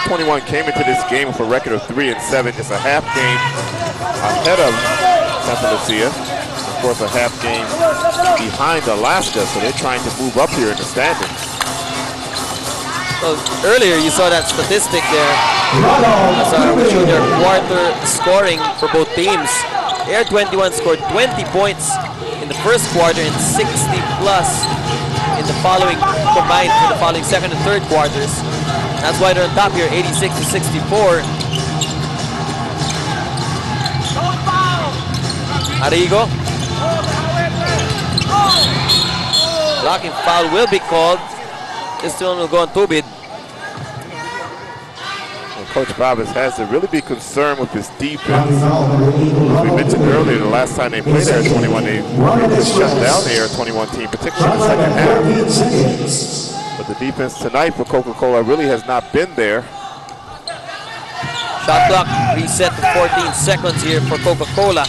Air 21 came into this game with a record of 3-7. It's a half game ahead of Santa Lucia. Of course, a half game behind Alaska, so they're trying to move up here in the standings. Well, earlier you saw that statistic there. We showed their quarter scoring for both teams. Air 21 scored 20 points in the first quarter and 60 plus in the following combined for the following second and third quarters. That's why they're on top here, 86-64. Arrigo. Blocking foul will be called. This one will go on Tubid. Well, Coach Babas has to really be concerned with his defense. As we mentioned earlier, the last time they played Air 21, they really shut down the Air 21 team, particularly in the second half. But the defense tonight for Coca-Cola really has not been there. Shot clock reset to 14 seconds here for Coca-Cola.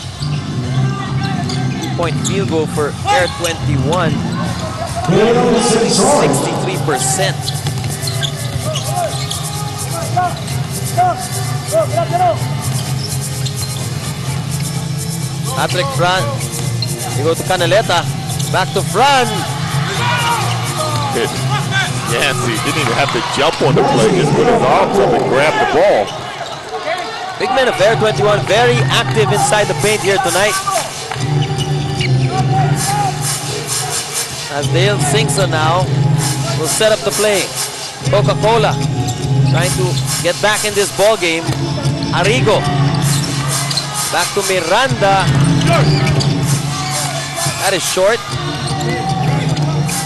2-point field goal for Air 21. 63%. Patrick Fran. They go to Canaleta. Back to Fran. Good. Yancey didn't even have to jump on the play, just put his arms up and grab the ball. Big men of Air 21 very active inside the paint here tonight. As Dale Singson now will set up the play. Coca-Cola trying to get back in this ball game. Arrigo. Back to Miranda. That is short.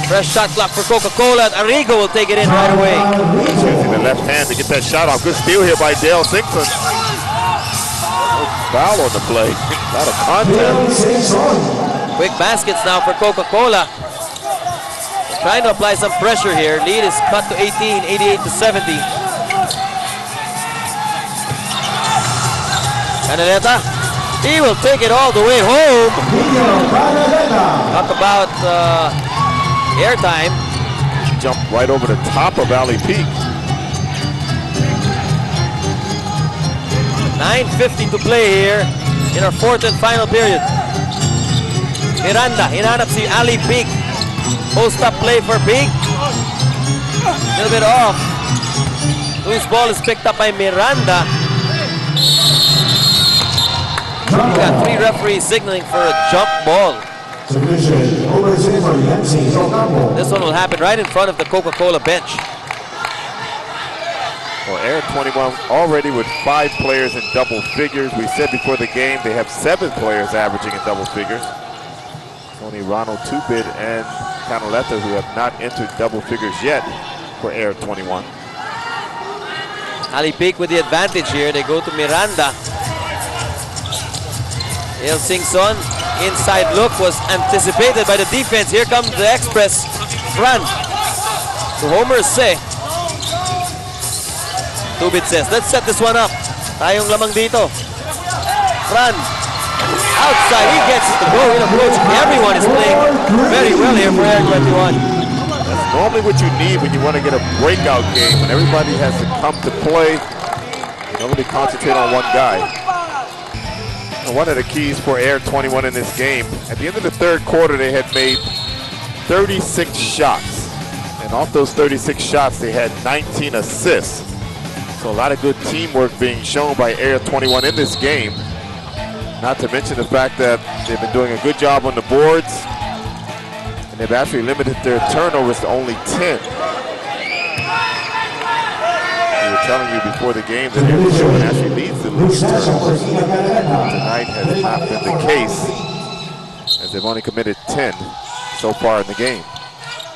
Fresh shot clock for Coca-Cola. Arrigo will take it in right away. Using the left hand to get that shot off. Good steal here by Dale Singson. Foul on the play. Not a contest. Quick baskets now for Coca-Cola. Trying to apply some pressure here. Lead is cut to 18, 88-70. Canaleta, he will take it all the way home. Talk about airtime. Jumped right over the top of Valley Peak. 9:50 to play here in our fourth and final period. Miranda, hinahanap si Ali Peak. Post-up play for Big. A little bit off. Loose ball is picked up by Miranda. We got 3 referees signaling for a jump ball. This one will happen right in front of the Coca-Cola bench. Well, Air 21 already with 5 players in double figures. We said before the game they have 7 players averaging in double figures. It's only Ronald Tubid and Canaleta who have not entered double figures yet for Air 21. Ali Peak with the advantage here. They go to Miranda. El Singson, inside look was anticipated by the defense. Here comes the Express. Fran to Homer say. Tubid says, let's set this one up. Tayong lamang dito. Fran. Outside, he gets it to go in approach. Everyone is playing very well here for Air 21. That's normally what you need when you want to get a breakout game, when everybody has to come to play. Nobody concentrate on one guy. And one of the keys for Air 21 in this game, at the end of the third quarter, they had made 36 shots. And off those 36 shots, they had 19 assists. So a lot of good teamwork being shown by Air 21 in this game. Not to mention the fact that they've been doing a good job on the boards, and they've actually limited their turnovers to only 10. We were telling you before the game that Air 21 actually leads the league turnovers. Tonight has not been the case, as they've only committed 10 so far in the game.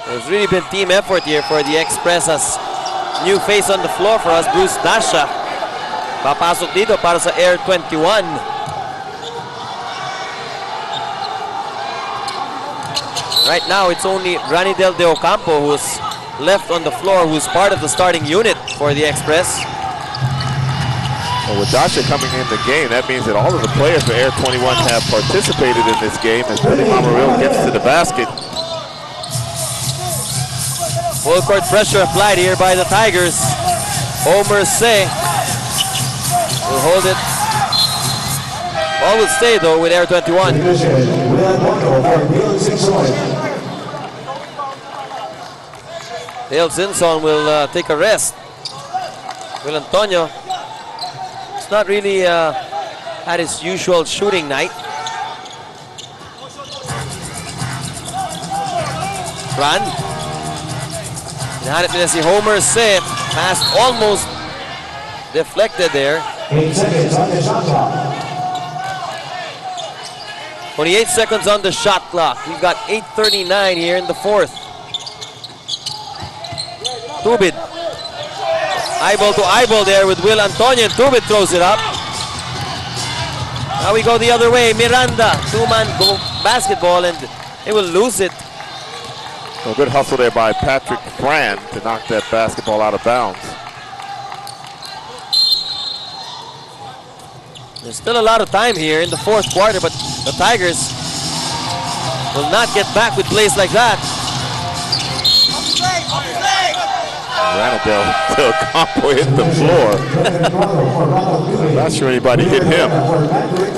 There's really been team effort here for the Express as new face on the floor for us, Bruce Dasha. Papasok dito para sa Air 21. Right now, it's only Ranidel De Ocampo who's left on the floor, who's part of the starting unit for the Express. Well, with Dasha coming in the game, that means that all of the players for Air 21 have participated in this game as Billy Amarillo gets to the basket. Full court pressure applied here by the Tigers. Homer Say will hold it. Ball will stay though with Air 21. Dale Zinson will take a rest. Will Antonio, it's not really at his usual shooting night. Run. Hinahanap nila si Homer Say. Pass almost deflected there. 8 seconds on the shot clock. 28 seconds on the shot clock. We've got 8:39 here in the fourth. Tubid. Eyeball to eyeball there with Will Antonio, and Tubid throws it up. Now we go the other way. Miranda, two-man basketball, and they will lose it. A good hustle there by Patrick Fran to knock that basketball out of bounds. There's still a lot of time here in the fourth quarter, but the Tigers will not get back with plays like that. Ranadell till Campo hit the floor. Not sure anybody hit him.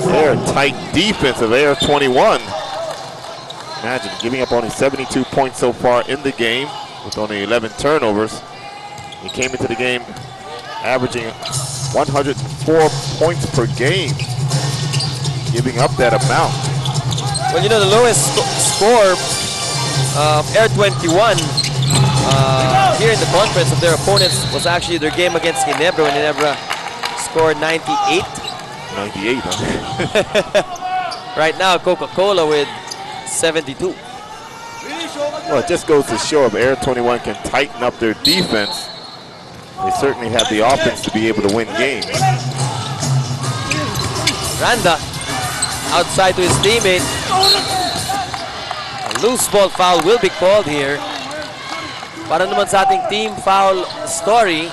They're tight defense of Air 21. Imagine giving up only 72 points so far in the game with only 11 turnovers. He came into the game averaging 104 points per game, giving up that amount. Well, you know, the lowest score of Air 21 here in the conference of their opponents was actually their game against Ginebra, when Ginebra scored 98. 98, huh? Right now, Coca-Cola with 72. Well, it just goes to show if Air 21 can tighten up their defense, they certainly have the offense to be able to win games. Randa outside to his teammate. A loose ball foul will be called here. Para naman sa ating team foul story,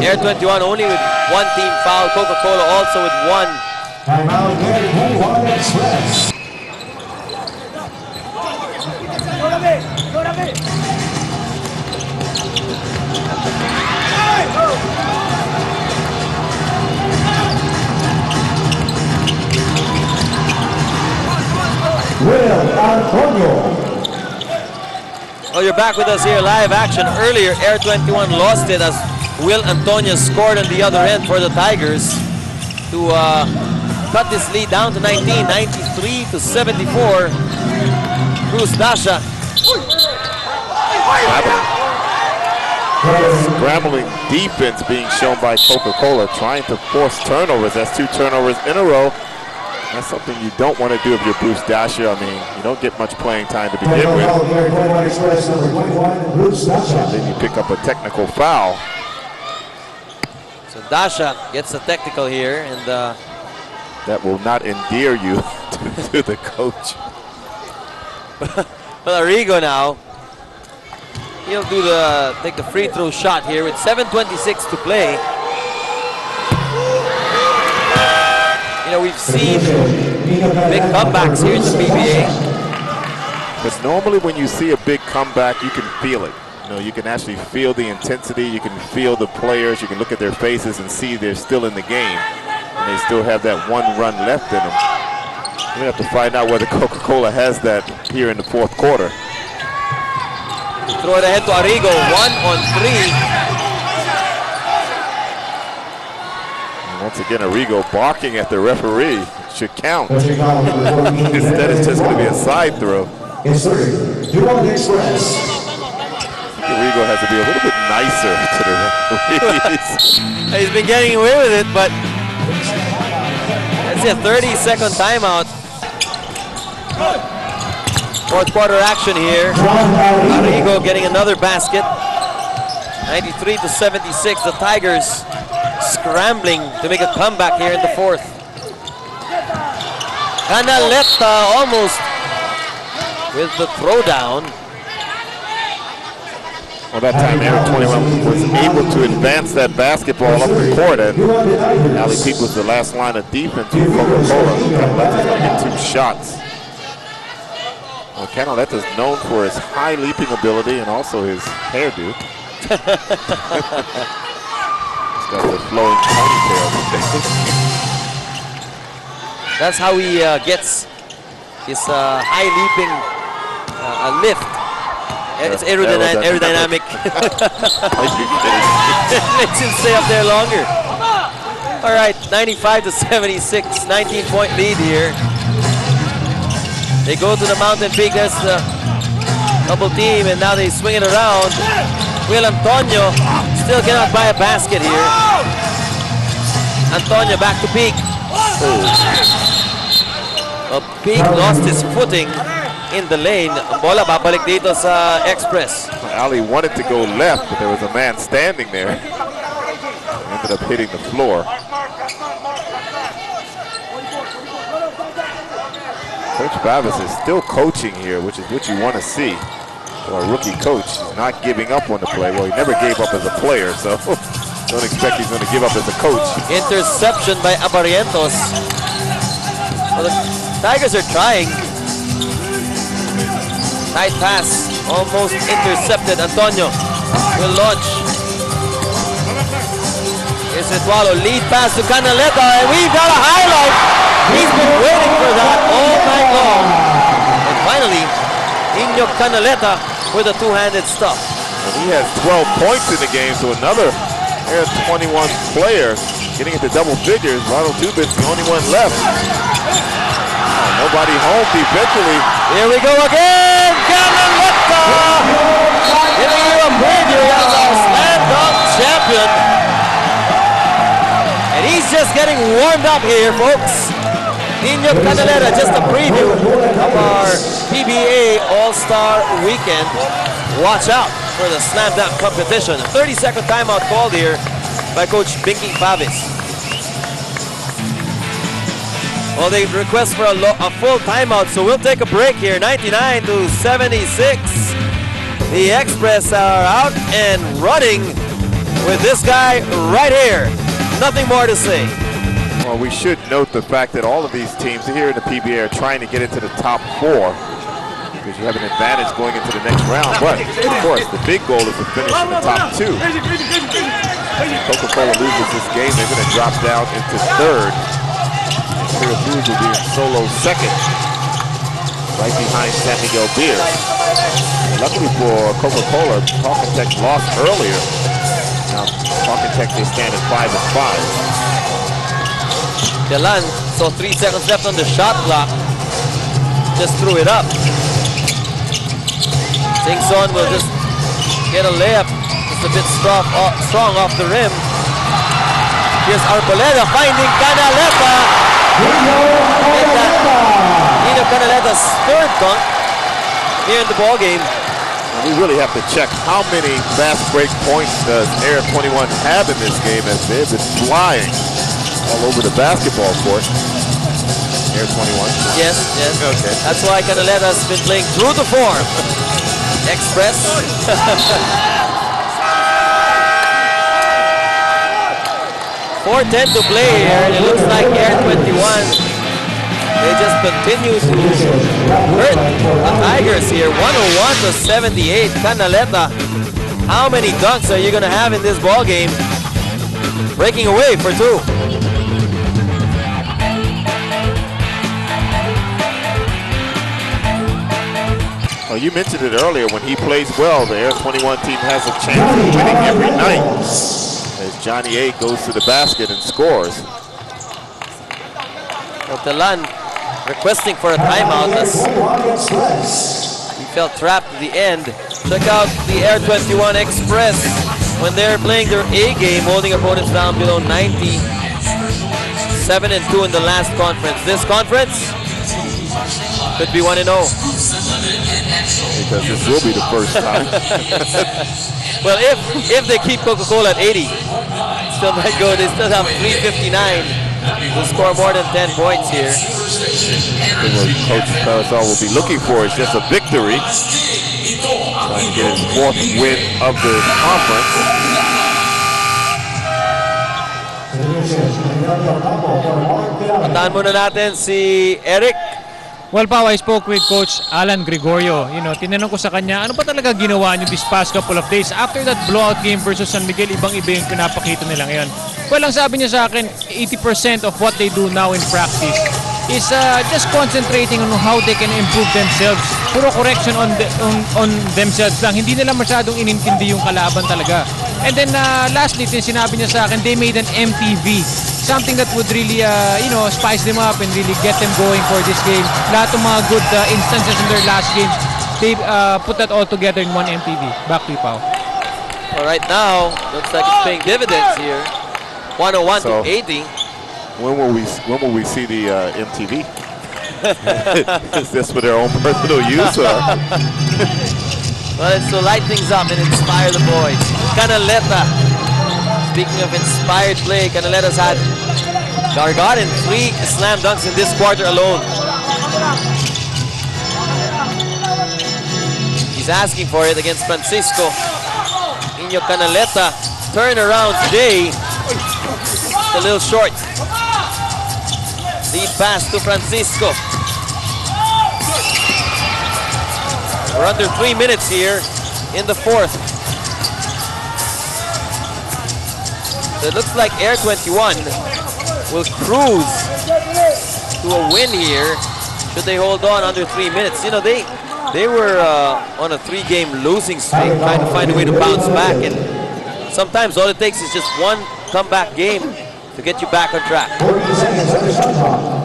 Air 21 only with one team foul, Coca-Cola also with one. Timeout, Air 21 Express. Will Antonio. Oh, you're back with us here, live action. Earlier, Air 21 lost it as Will Antonio scored on the other end for the Tigers to cut this lead down to 19, 93 to 74. Cruz Dasha. Scrambling defense being shown by Coca-Cola, trying to force turnovers. That's 2 turnovers in a row. That's something you don't want to do if you're Bruce Dasher. I mean, you don't get much playing time to begin with. And then you pick up a technical foul. So Dasha gets a technical here, and that will not endear you to the coach. Well, Arrigo now, he'll take the free throw shot here with 7:26 to play. You know, we've seen big comebacks here in the PBA. But normally when you see a big comeback, you can feel it. You know, you can actually feel the intensity, you can feel the players, you can look at their faces and see they're still in the game. And they still have that one run left in them. We have to find out whether Coca-Cola has that here in the fourth quarter. Throw it ahead to Arrigo, 1-on-3. Once again, Arrigo barking at the referee. It should count. Instead, it's just going to be a side throw. Arrigo has to be a little bit nicer to the referees. He's been getting away with it, but that's a 30-second timeout. Fourth quarter action here. Arrigo getting another basket. 93 to 76. The Tigers scrambling to make a comeback here in the fourth. Canaleta almost with the throwdown. Well, that time Air 21 was able to advance that basketball up the court, and Ali Peak was the last line of defense for Coca-Cola. Canaleta's going to get 2 shots. Well, Canaleta's known for his high leaping ability and also his hairdo. He's got the flowing ponytail. That's how he gets his high leaping lift. It's aerodynamic. Makes him stay up there longer. All right, 95-76, 19-point lead here. They go to the mountain peak. That's the double team, and now they swing it around. Will Antonio still cannot buy a basket here. Antonio back to Peak. Well, Peak lost his footing in the lane. Ang bola babalik dito sa Express. Ali wanted to go left, but there was a man standing there. Ended up hitting the floor. Coach Bavis is still coaching here, which is what you want to see. For a rookie coach, he's not giving up on the play. Well, he never gave up as a player, so don't expect he's going to give up as a coach. Interception by Abarientos. Well, the Tigers are trying. Tight pass, almost intercepted. Antonio will launch. Here's Etualo, lead pass to Canaleta, and we've got a highlight. He's been waiting for that all night long. And finally, Inyo Canaleta with a two-handed stuff. And he has 12 points in the game, so another Air 21 player getting into double figures. Ronald Tubit's the only one left. Nobody home eventually. Here we go again. Canaleta giving you a preview as our slam dunk champion. And he's just getting warmed up here, folks. Inyo Canaleta, just a preview of our PBA All-Star Weekend. Watch out for the slam dunk competition. 30-second timeout called here by Coach Binky Pavis. Well, they request for a full timeout, so we'll take a break here. 99-76. The Express are out and running with this guy right here. Nothing more to say. Well, we should note the fact that all of these teams here in the PBA are trying to get into the top 4 because you have an advantage going into the next round. But, of course, the big goal is to finish in the top 2. Coca-Cola loses this game, they're going to drop down into 3rd. Syracuse will be in solo 2nd, right behind San Miguel Beer. And luckily for Coca-Cola, Talking Tech lost earlier. Now, Talking Tech, they stand at 5-5. Delan, so 3 seconds left on the shot clock. Just threw it up. Singson will just get a layup. Just a bit strong off the rim. Here's Arboleda finding Canaleta. Nino Canaleta's 3rd dunk here in the ball game. We really have to check how many fast break points does Air 21 have in this game, as they've been flying all over the basketball court. Air 21. Yes. Okay. That's why Canaleta's been playing true to form. Express. 4:10 to play here, and it looks like Air 21, they just continue to hurt the Tigers here. 101-78. Canaleta, how many dunks are you going to have in this ball game? Breaking away for 2. Oh, you mentioned it earlier. When he plays well, the Air 21 team has a chance of winning every night. As Johnny A goes to the basket and scores. Delan requesting for a timeout as he felt trapped at the end. Check out the Air 21 Express when they're playing their A game, holding opponents down below 90. 7-2 in the last conference. This conference could be 1-0. Because this will be the first time. Well, if they keep Coca-Cola at 80, still might go. They still have 359 to score more than 10 points here. What Coach Parasol will be looking for is just a victory. Trying to get his 4th win of the conference. Pataan muna natin si Eric Well, Pao, I spoke with Coach Alan Gregorio. You know, tinanong ko sa kanya, ano ba talaga ginawa niyo this past couple of days? After that blowout game versus San Miguel, ibang-iba yung pinapakita nila ngayon. Well, ang sabi niya sa akin, 80% of what they do now in practice is just concentrating on how they can improve themselves. Puro correction on themselves lang. Hindi nila masyadong inintindi yung kalaban talaga. And then lastly, sinabi niya sa akin, they made an MTV. Something that would really, you know, spice them up and really get them going for this game. Lahat ng mga good instances in their last games, they put that all together in one MTV. Back to you, Pao. All right, now looks like it's paying dividends here. 101 So, to 80. When will we see the MTV? Is this for their own personal use? Or? Well, it's to light things up and inspire the boys. Canaleta. Speaking of inspired play, Canaleta's had gotten 3 slam dunks in this quarter alone. He's asking for it against Francisco. Inyo Canaleta, turn around today. It's a little short. Lead pass to Francisco. We're under 3 minutes here in the fourth. So it looks like Air 21 will cruise to a win here should they hold on under 3 minutes. You know, they were on a 3-game losing streak, trying to find a way to bounce back, and sometimes all it takes is just one comeback game to get you back on track.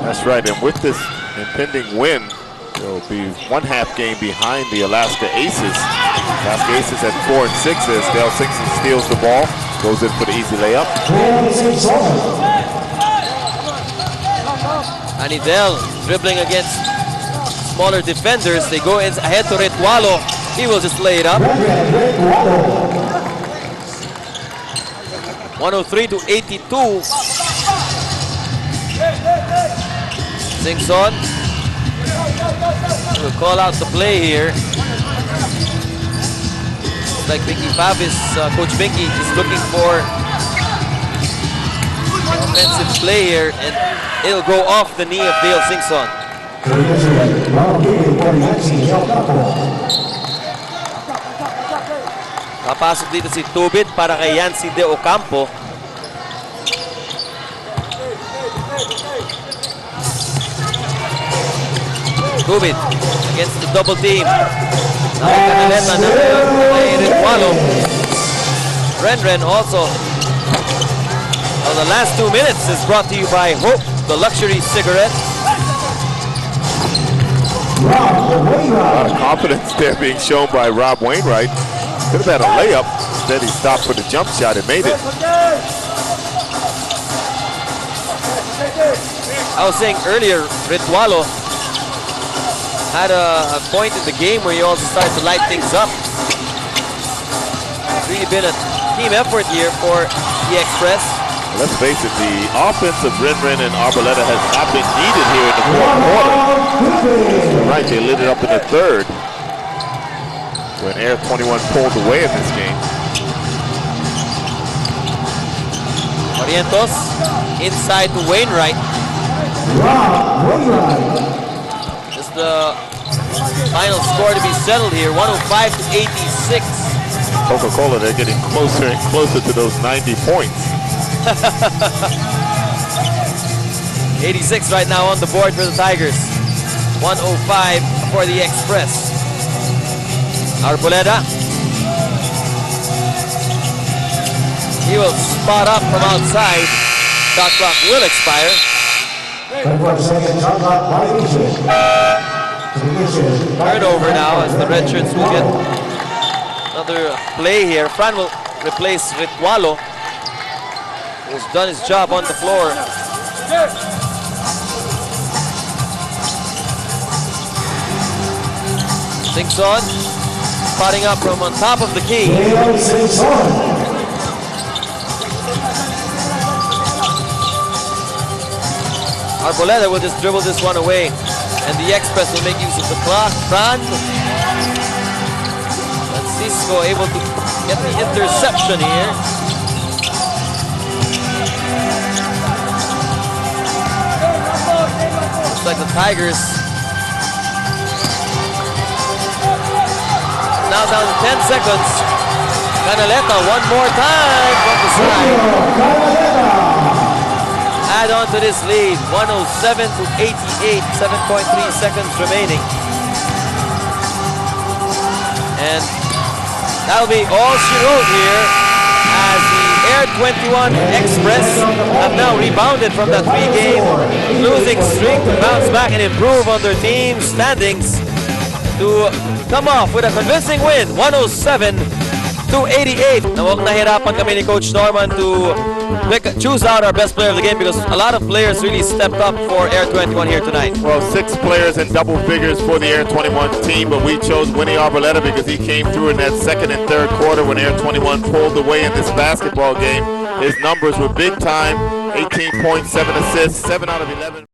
That's right, and with this impending win, they'll be 1/2 game behind the Alaska Aces. Alaska Aces at 4 and 6 as Dale Singson steals the ball, goes in for the easy layup. Anidel dribbling against smaller defenders. They go in ahead to Retualo. He will just lay it up. 103 to 82. Singson will call out the play here. Looks like Binky Favis, Coach Binky is looking for offensive play here, and it'll go off the knee of Dale Singson. Papasok dito si Tubit para kay Yancy De Ocampo. Tubit against the double team. Now Canaleta na kay Retualo. Renren also. Well, the last 2 minutes is brought to you by Hope, the luxury cigarette. A lot of confidence there being shown by Rob Wainwright. Could have had a layup. Instead, he stopped for the jump shot and made it. I was saying earlier, Retualo had a point in the game where he also started to light things up. It's really been a team effort here for the Express. Let's face it, the offense of Renren and Arboleta has not been needed here in the fourth quarter. Right, they lit it up in the third when Air 21 pulled away in this game. Orientos inside to Wainwright. Just the final score to be settled here, 105 to 86. Coca-Cola, they're getting closer and closer to those 90 points. 86 right now on the board for the Tigers. 105 for the Express. Arboleda. He will spot up from outside. Shot clock will expire. Turnover now as the red shirts will get another play here. Fran will replace Retualo, who's done his job on the floor. Singson spotting up from on top of the key. Arboleda will just dribble this one away, and the Express will make use of the clock. Fran Francisco able to get the interception here. Looks like the Tigers now down to 10 seconds. Canaleta one more time from the side. Add on to this lead, 107 to 88, 7.3 seconds remaining. And that'll be all she wrote here as the Air 21 Express have now rebounded from that 3-game losing streak to bounce back and improve on their team standings to come off with a convincing win, 107 to 88. Now, nahirapan kami ni Coach Norman to choose out our best player of the game because a lot of players really stepped up for Air 21 here tonight. Well, 6 players in double figures for the Air 21 team, but we chose Winnie Arboleta because he came through in that second and third quarter when Air 21 pulled away in this basketball game. His numbers were big time, 18 points, 7 assists, 7 out of 11.